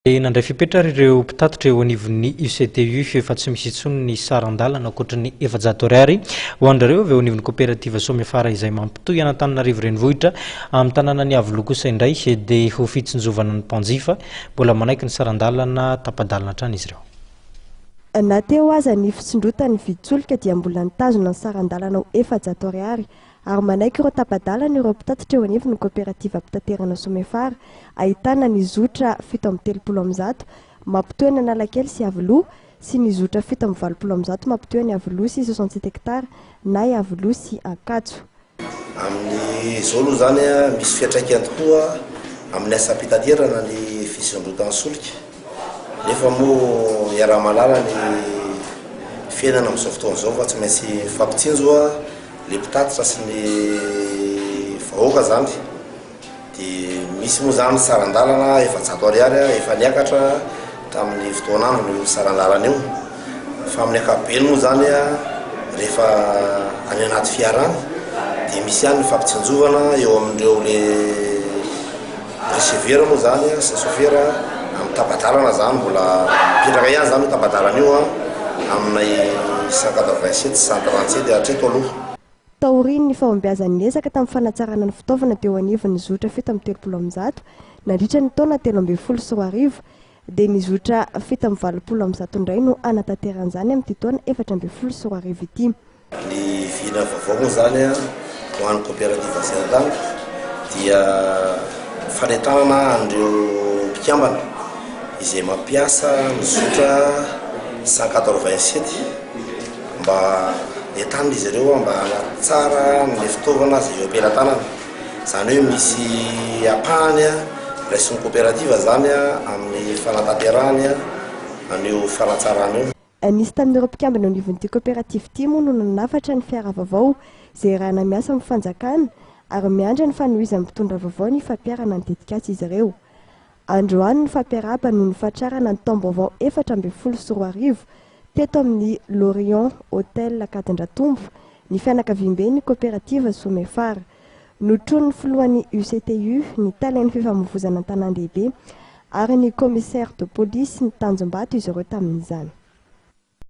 Nandray fipetrara ireo mpitatitra eo anivon'ny UCTU efa tsy misy intsony ny sarandalana ankoatran'ny 700 ariary ho andrareo avy eo anivon'ny coopérative Somefara izay mampitohy Antananarivo renivohitra amin'ny tanànany Avoloko kosa indray dia ho fitsinjovana ny mpanjifa mbola manaiky ny sarandalana tapadalana hatrany izy ireo. Na teo aza ny fitsindrotany viditsolika dia mbola nitazona ny sarandalana ho 700 ariary ary manaiky ireo tapadalana ireo mpitatitra eo anivon'ny coopérative mpitaterana Somefara ahitana ny zotra 730 mampitohy ny Analakely sy Avolò sy ny zotra 720 mampitohy ny Avolò sy 67 hectare na i Avolò sy Ankatso. Amin'izao aloha zany misy fiantraikany tokoa amin'ny asa mpitaterana ny fisondrotana solika. Nefa moa iara-malala ny fiainana amin'izao fotoan'izao fa tsy maintsy fampitsinjo le mpitatitra sy ny vahoaka zany. Dia misy moa zany sarandalana 700 ariary efa niakatra tamin'ny fotoan'andro ny sarandalana io. Fa amin'ny ankapobeny moa zany rehefa any anaty fiarana dia misy ihany ny fampitsinjovana eo amin'ireo le receveur moa zany sy chauffeur amin'ny tapadalana zany mbola mipetraka ihany zany io tapadalana io amin'ny 187 137 hatreto aloha. Taoriny ny fahombiazan'ny ezaka tamin'ny fanatsarana ny fitaovana teo anivon'ny zotra 730 nandritra ny taona 13 dia ny zotra 720 indray no anatanteran'izany amin'ity taona 14 ity. Ny vina vaovao moa zany ho an'ny coopérative Sarandalana dia fanentanana an'ireo mpikambana izay mampiasa ny zotra 187 mba entanina izy ireo mba tsara ny fitaovana izay eo ampelantanana. Zany hoe misy apahany raisin'ny coopérative zany amin'ny fanatanterahany an'io fanatsarana io. Nisy tamin'ireo mpikambana eo anivon'ity coopérative ity moa no nanafatra ny fiara vaovao izay rahana miasa amin'ny fanjakana ary miandry ny fanohizan'ny mpitondra vaovao ny fampiarana ny dedikasy izy ireo. Androany ny fampiaraba no nifatrarana ny taom-baovao 14 teto amin'ny Lorion Hotel Katindratombo ny fianakaviam-ben'ny coopérative Somefara. Notronin'ny filohan'ny UCTU ny talain'ny fifamoivoizana an-tanàn-dehibe ary ny commissaire de police ny tanjom-bato izy ireo tamin'izany.